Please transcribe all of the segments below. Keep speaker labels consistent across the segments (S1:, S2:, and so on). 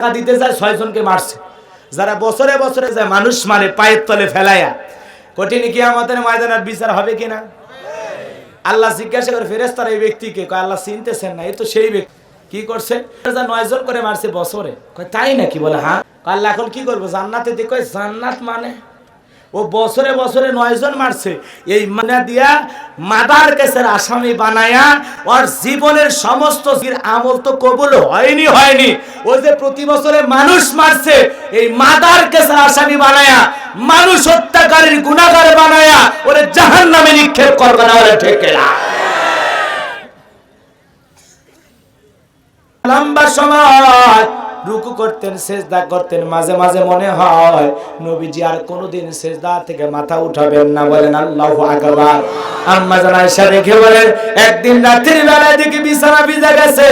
S1: টাকা দিতে যায় 6 জনকে মারছে। যারা বছরে বছরে যায় মানুষ মারে পায়ের তলে ফেলাইয়া, কঠিন কিয়ামতের ময়দানে বিচার হবে কিনা? আল্লাহ জিজ্ঞাসা করে ফেরেশতারা এই ব্যক্তিকে, কয় আল্লাহ চিনতেছেন না, এই তো সেই ব্যক্তি। কি করছে? 9 জন করে মারছে বছরে। কয় তাই নাকি? বলে হ্যাঁ। আল্লাহ এখন কি করবো? জান্নাতে দিয়ে, কয় জান্নাত মানে ও বছরে বছরে 9 জন মারছে, এই মানা দিয়া মাদার কেসের আসামি বানায়া ওর জীবনের সমস্ত আমল তো কবুল হয়নি। ও যে প্রতি বছরে মানুষ মারছে, এই মাদার কেসের আসামি বানায়া, মানুষ হত্যাকারীর গুনাহগার বানায়া ওরে জাহান্নামে নিক্ষেপ করবে না। ওরে ঠিক না? লম্বা সময় রুকু করতেন, সেজদা করতেন, মাঝে মাঝে মনে হয় নবীজি আর কোনোদিন সেজদা থেকে মাথা উঠাবেন না। বলেন আল্লাহু আকবার। আম্মা জান আয়েশা রেখে বলেন, একদিন রাতের বেলায় দেখি বিছানা ভিজে গেছে।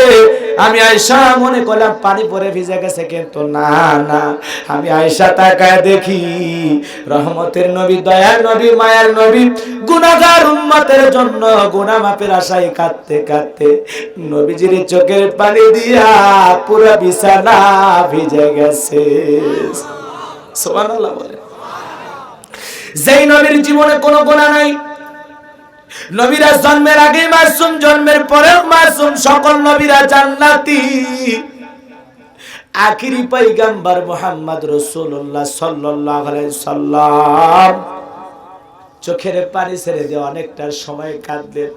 S1: আমি আয়েশা মনে করলাম পানি পড়ে ভিজে গেছে, কিন্তু না, আমি আয়েশা তাকায় দেখি রহমতের নবী, দয়ার নবী, মায়ার নবী গুনাহগার উম্মতের জন্য গুনাহ মাফের আশায় কাঁদতে কাঁদতে নবীজির চোখের পানি দিয়া পুরো বিছানা ভিজে গেছে। সুবহানাল্লাহ বলে। যেই নবীর জীবনে কোনো গুনাহ নাই, নবীরা জন্মের আগে মাসুম, জন্মের পরেও মাসুম, সকল নবীরা জান্নাতি। আখিরি পয়গম্বর মুহাম্মদ রাসূলুল্লাহ সাল্লাল্লাহু আলাইহি সাল্লাম চোখের পানি ছেড়ে দিয়ে অনেকটা সময় কাঁদলেন।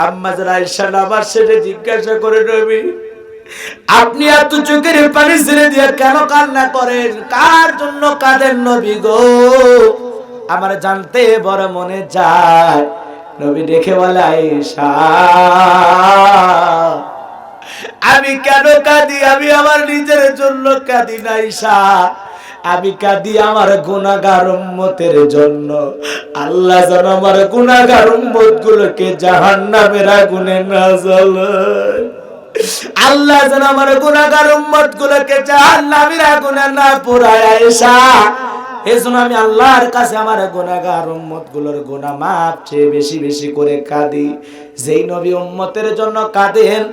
S1: আম্মা জান আয়েশা আবার সেটা জিজ্ঞাসা করে, নবী আপনি এত চোখের পানি ছেড়ে দিয়ে কেন কান্না করেন? কার জন্য কাঁদেন নবী গো? আমার জানতে বড় মনে যায়। নবী দেখে বলে, আয়েশা আমি কেন কাঁদি? আমি আমার নিজের জন্য কাঁদি না আয়েশা, আমি কাঁদি আমার গুনাহগার উম্মতের জন্য। আল্লাহ যেন আমার গুনাহগার উম্মত গুলোকে জাহান্নামের আগুনে না জ্বালায়। আল্লাহ যেন আমার গুনাহগার উম্মত গুলোকে জাহান্নামের আগুনে না পোড়ায় আয়েশা। এজন্য আমি আল্লাহর কাছে আমার গুনাহগার উম্মত গুলোর গুনাহ মাফ চেয়ে বেশি বেশি করে কাঁদি। যেই নবী উম্মতের জন্য কাঁদেন,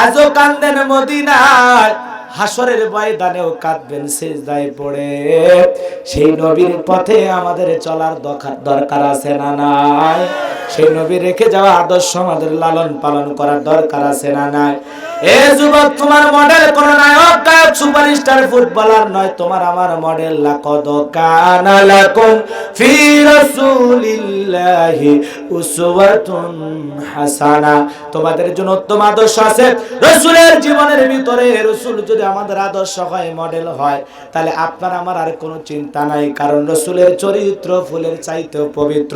S1: আজও কাঁদেন মদিনায়, হাসরের ময়দানেও কাঁদবেন সিজদায় পড়ে। সেই নবীর পথে আমাদের চলার দরকার আছে না নাই? সেই নবী রেখে যাওয়া আদর্শ আমাদের লালন পালন করার দরকার আছে না নাই? এ যুবক, তোমার মডেল কোন নায়ক গায়ক সুপারস্টার ফুটবলার নয়, তোমার আমার মডেল লাকাদ কানা লাকুম ফি রাসূলিল্লাহি উসওয়াতুন হাসানা। তোমাদের জন্য উত্তম আদর্শ আছে রাসূলের জীবনের ভিতরে। রাসূল যদি আমাদের আদর্শ হয়, মডেল হয়, তাহলে আপনার আমার আর কোনো চিন্তা নাই। কারণ রাসূলের চরিত্র ফুলের চাইতেও পবিত্র।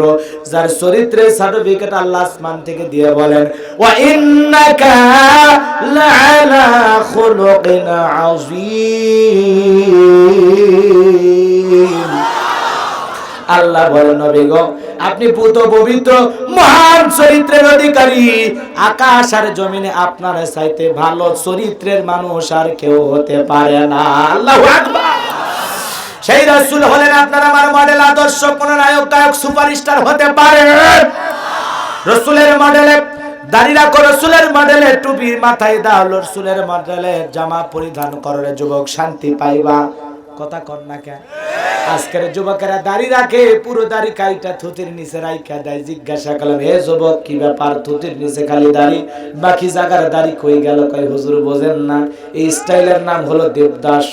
S1: যার চরিত্রের সার্টিফিকেট আল্লাহ আসমান থেকে দিয়ে বলেন, ওয়া ইন্নাকা লাআলা খুলুকিন আযীম। আল্লাহ বলেন, নবী গো আপনি পুত পবিত্র মহান চরিত্রের অধিকারী। আকাশ আর জমিনে আপনার চাইতে ভালো চরিত্রের মানুষ আর কেউ হতে পারে না। আল্লাহু আকবার। সেই রাসূল হলেন আপনার আমার মডেল, আদর্শ। কোন নায়ক গায়ক সুপারস্টার হতে পারে না। রাসূলের মডেলে দাড়ি রাখো, রাসূলের মডেলে টুপি মাথায় দাও, রাসূলের মডেলে জামা পরিধান করলে যুবক শান্তি পাইবা। কথা কর না কেন? আজকের যুবকেরা দাড়ি রাখে, পুরো দাড়ি কাইটা থুতির নিচে রাইখা দেয়। জিজ্ঞাসা করলাম, হে যুবক কি ব্যাপার, থুতির নিচে খালি দাড়ি, বাকি জায়গার দাড়ি কই গেল? কই হুজুর বোঝেন না, এই স্টাইলের নাম হলো দেবদাস।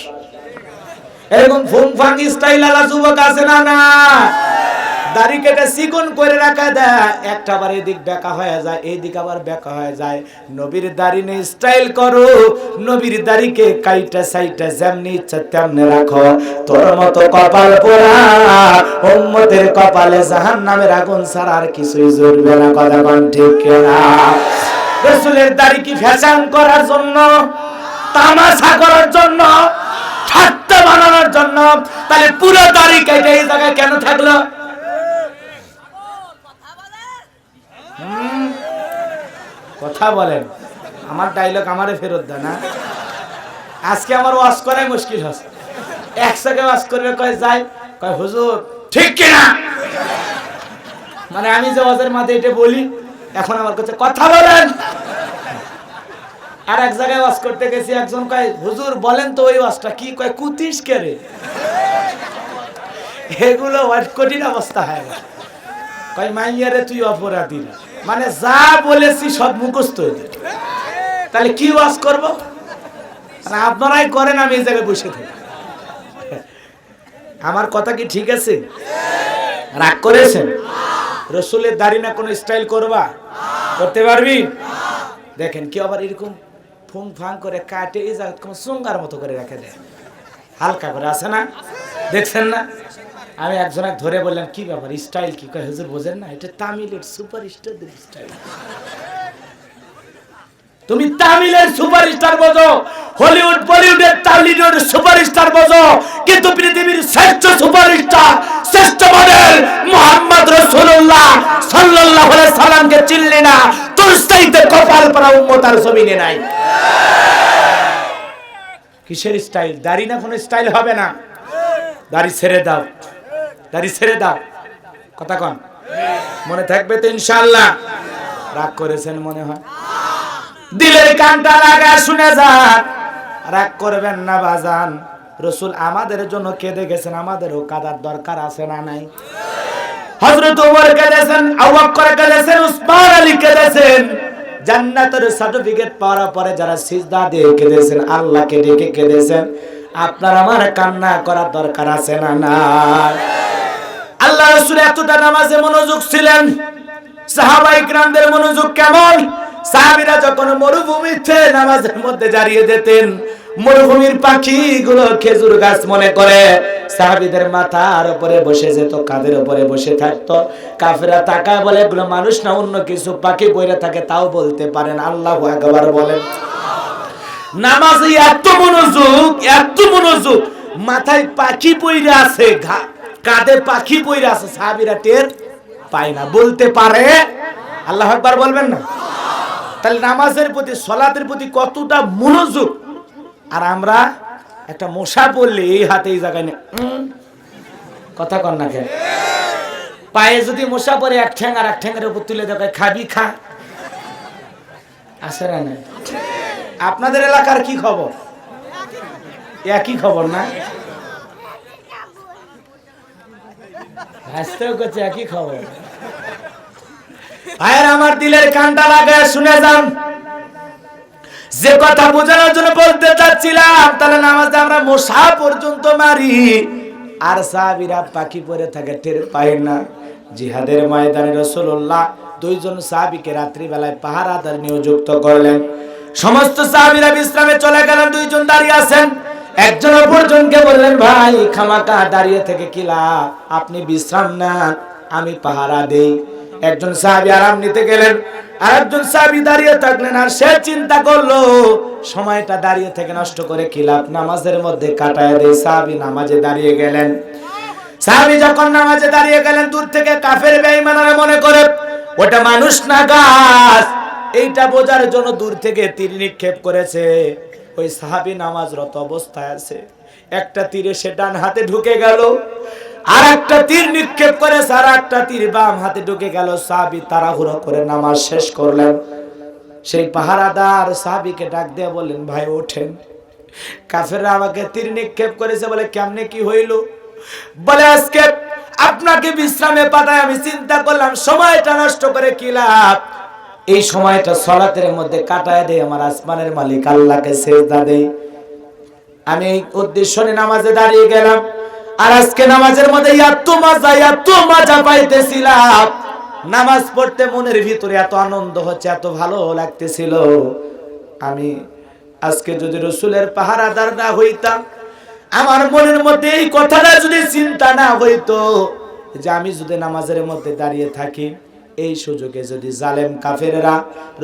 S1: এরকম ফুংফাং স্টাইল আলা যুবক আছে না? না, দাড়ি কেটে চিকন করে রাখা দেয়, একটা আবার এদিক বেঁকা হয়ে যায়, এইদিক আবার বেঁকা হয়ে যায়। নবীর দাড়ি নিয়ে স্টাইল করো, নবীর দাড়িকে কাইটা সাইটা যেমনি ইচ্ছা তেমনি রাখো। তোর মতো কপাল পোড়া উম্মতের কপালে জাহান্নামের আগুন ছাড়া আর কিছুই জ্বলবে না। কথা কোন ঠিক না? রাসূলের দাড়ি কি ফ্যাশন করার জন্য, তামাশা করার জন্য, ঠাট্টা বানানোর জন্য? তাহলে পুরো দাড়ি কেটে এই জায়গায় কেন থাকলো? কথা বলেন, আমার ডায়লগ আমারে ফেরত দেন না। আজকে আমার ওয়াজ করাই মুশকিল হচ্ছে। এক জায়গায় ওয়াজ করবে, কয় যাই, কয় হুজুর ঠিক কিনা? মানে আমি যে ওয়াজের মাঝে এটা বলি, এখন আমার কাছে কথা বলেন। আর এক জায়গায় ওয়াজ করতে গেছি, একজন কয় হুজুর বলেন তো ওই ওয়াজটা কি, কয় কুতিস কেরে। এগুলো কঠিন অবস্থা হয়। কয় মাইয়ারে তুই অপরাধী না, মানে যা বলেছি সব মুখস্থ হয়ে যায়। তাহলে কি ওয়াজ করব? আপনারাই করেন, আমি এই জায়গায় বসে থাকি। আমার কথা কি ঠিক আছে? রাগ করেছেন? রসুলের দাড়ি না কোনো স্টাইল করবা? করতে পারবি? দেখেন কি আবার এরকম ফুং ফাং করে কাটে, এই জায়গা চুঙ্গার মতো করে রেখে দেয়, হালকা করে, আছে না? দেখছেন না? আমি একজনকে ধরে বললাম কি ব্যাপার, স্টাইল কি? কয় হুজুর বোঝেন না, এটা তামিলের সুপারস্টারদের স্টাইল। তুমি তামিলের সুপারস্টার বোঝো, হলিউড বলিউডের টলিউডের সুপারস্টার বোঝো, কিন্তু পৃথিবীর শ্রেষ্ঠ সুপারস্টার, শ্রেষ্ঠ মডেল মুহাম্মদ রাসূলুল্লাহ সাল্লাল্লাহু আলাইহি সাল্লামকে চিনলি না? তোর চাইতে কপাল পরা উম্মত আর জমিনে নাই। কিসের স্টাইল? দাড়ি না কোনো স্টাইল হবে না। দাড়ি ছেড়ে দাও, দাড়ি ছেড়ে দাও। কথা কন, মনে থাকবে তো ইনশাআল্লাহ? রাগ করেছেন মনে হয়? দিলের কানটা লাগা শুনে যান, রাগ করবেন না বাজান। রাসূল আমাদের জন্য কেঁদে গেছেন, আমাদেরও কাঁদার দরকার আছে না নাই? হযরত ওমর কেঁদেছেন, আবু বকর কেঁদেছেন, উসমান আলী কেঁদেছেন। জান্নাতের সার্টিফিকেট পাওয়ার পরে যারা সিজদা দিয়ে কেঁদেছেন, আল্লাহকে ডেকে কেঁদেছেন। আপনার আমার কান্না করার দরকার আছে না না? আল্লাহ রাসূল এতটা নামাজে মনোযোগ ছিলেন। সাহাবায়ে কিরামদের মনোযোগ কেমন? সাহাবীরা যখন মরুভূমিতে নামাজের মধ্যে দাঁড়িয়ে যেতেন, মরুভূমির পাখিগুলো খেজুর গাছ মনে করে সাহাবীদের মাথার উপরে বসে যেত, কাঁধের উপরে বসে থাকতো। কাফেররা তাকায় বলে এগুলো মানুষ না অন্য কিছু, পাখি বইরে থাকে, তাও বলতে পারেন। আল্লাহু আকবার বলেন। নামাজে এত মনোযোগ, এত মনোযোগ, মাথায় পাখি পইরা আছে, কাঁধে পাখি পইরা আছে, সাহাবীরা টের পায় না, বলতে পারে। আল্লাহু আকবার বলবেন না? তাহলে নামাজের প্রতি, সালাতের প্রতি কতটা মনোযোগ। আর আমরা একটা মশা পড়লে এই হাতে এই জায়গায় কথা কন না কেন? পায়ে যদি মশা পড়ে এক ঠ্যাং আর এক ঠ্যাঙের উপর তুলে দেখায়, খাবি খা, আসে না? না, আপনাদের এলাকার কি খবর? একই খবর না? হাসতেও করছে একই খবর। ভাইয়ের আমার, দিলের কানটা লাগায় শুনে যান। যে কথা বোঝানোর জন্য বলতে চাচ্ছিলাম, তাহলে নামাজে আমরা মশা পর্যন্ত মারি, আর সাহাবীরা পাখি পরে থাকে, টের পায় না। জিহাদের ময়দানে রাসূলুল্লাহ দুইজন সাহাবীকে রাত্রি বেলায় পাহারাদার নিযুক্ত করলেন। সমস্ত সাহাবীরা বিশ্রামে চলে গেলেন, দুইজন দাঁড়িয়ে আছেন। একজন অপরজনকে বললেন, ভাই খামাকা দাঁড়িয়ে থেকে কি লাভ, আপনি বিশ্রাম নেন, আমি পাহারা দেই। একজন সাহাবী আরাম নিতে গেলেন, আর একজন সাহাবী দাঁড়িয়ে থাকলেন। আর সে চিন্তা করলো, সময়টা দাঁড়িয়ে থেকে নষ্ট করে কি লাভ, নামাজের মধ্যে কাটায় দেই। সাহাবী নামাজে দাঁড়িয়ে গেলেন। সাহাবী যখন নামাজে দাঁড়িয়ে গেলেন, দূর থেকে কাফের বেঈমানরা মনে করে ওটা মানুষ না গাছ, এইটা বোঝার জন্য দূর থেকে তীর নিক্ষেপ করেছে। ওই সাহাবী নামাজরত অবস্থায় আছে, একটা তীর এসে ডান হাতে ঢুকে গেল, আর একটা তীর নিক্ষেপ করে আর একটা তীর বাম হাতে ঢুকে গেল। সাহাবী তাড়াহুড়ো করে নামাজ শেষ করলেন। সেই পাহারাদার সাহাবীকে ডাক দিয়ে বললেন, ভাই ওঠেন, কাফেররা আমাকে তীর নিক্ষেপ করেছে। বলে কেমনে কি হইল? বলে আজকে আপনাকে বিশ্রামে পাঠায় আমি চিন্তা করলাম সময়টা নষ্ট করে কি লাভ, এই সময়টা সালাতের মধ্যে কাটায় দেই, আমার আসমানের মালিক আল্লাহকে সিজদা দেই। আমি এই উদ্দেশ্য নিয়ে নামাজে দাঁড়িয়ে গেলাম। আর আজকে নামাজের মধ্যে এত মজা পাইতেছিলাম, নামাজ পড়তে মনের ভিতরে এত আনন্দ হচ্ছে, এত ভালো লাগতেছিল। আমি আজকে যদি রাসূলের পাহারাদার না হইতাম, আমার মনের মধ্যে এই কথাটা যদি চিন্তা না হইতো যে আমি যদি নামাজের মধ্যে দাঁড়িয়ে থাকি, এই সুযোগে যদি জালেম কাফেররা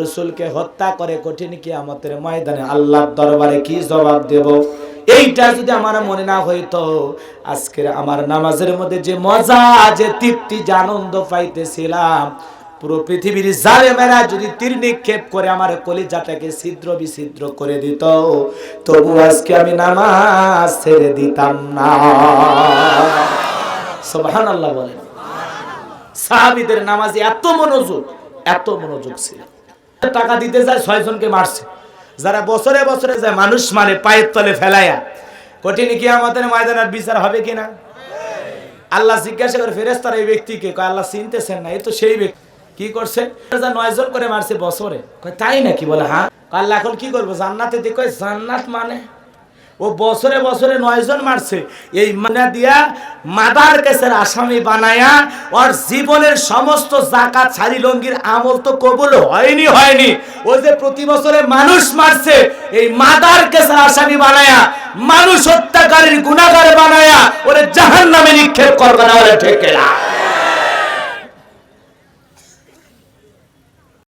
S1: রাসূলকে হত্যা করে, কঠিন কিয়ামতের ময়দানে আল্লাহর দরবারে কি জবাব দেব, এইটা যদি আমার মনে না হইতো, আজকের আমার নামাজের মধ্যে যে মজা, যে তৃপ্তি, যে আনন্দ পাইতেছিলাম, পুরো পৃথিবীর জালেমেরা যদি তীর নিক্ষেপ করে আমার কলিজাটাকে ছিদ্র বিছিদ্র করে দিত, তবু আজকে আমি নামাজ ছেড়ে দিতাম না। সুবহানাল্লাহ বলেন। সাহাবীদের নামাজে এত মনোযোগ ছিল। টাকা দিতে যায় 6 জনকে মারছে, যারা বছরে বছরে যায় মানুষ মারে পায়ের তলে ফেলায়া, কঠিন কিয়ামতের ময়দানের বিচার হবে কিনা? আল্লাহ জিজ্ঞাসা করে ফেরেশতারা এই ব্যক্তিকে, কয় আল্লাহ চিনতেছেন না, এই তো সেই ব্যক্তি। কি করছে? 9 জন করে মারছে বছরে। কয় তাই নাকি? বলে হ্যাঁ। আল্লাহ এখন কি করবো? জান্নাতে দিয়ে, কয় জান্নাত মানে ও বছরে বছরে 9 জন মারছে, এই মানা দিয়া মাদার কেসের আসামি বানায়া ওর জীবনের সমস্ত যাকাত ছাড়ি লঙ্গির আমল তো কবুল হয়নি। ও যে প্রতি বছরে মানুষ মারছে, এই মাদার কেসের আসামি বানায়া, মানুষ হত্যাকারীর গুনাহগার বানায়া ওরে জাহান্নামে নিক্ষেপ করবে না। ওরে ঠিক না?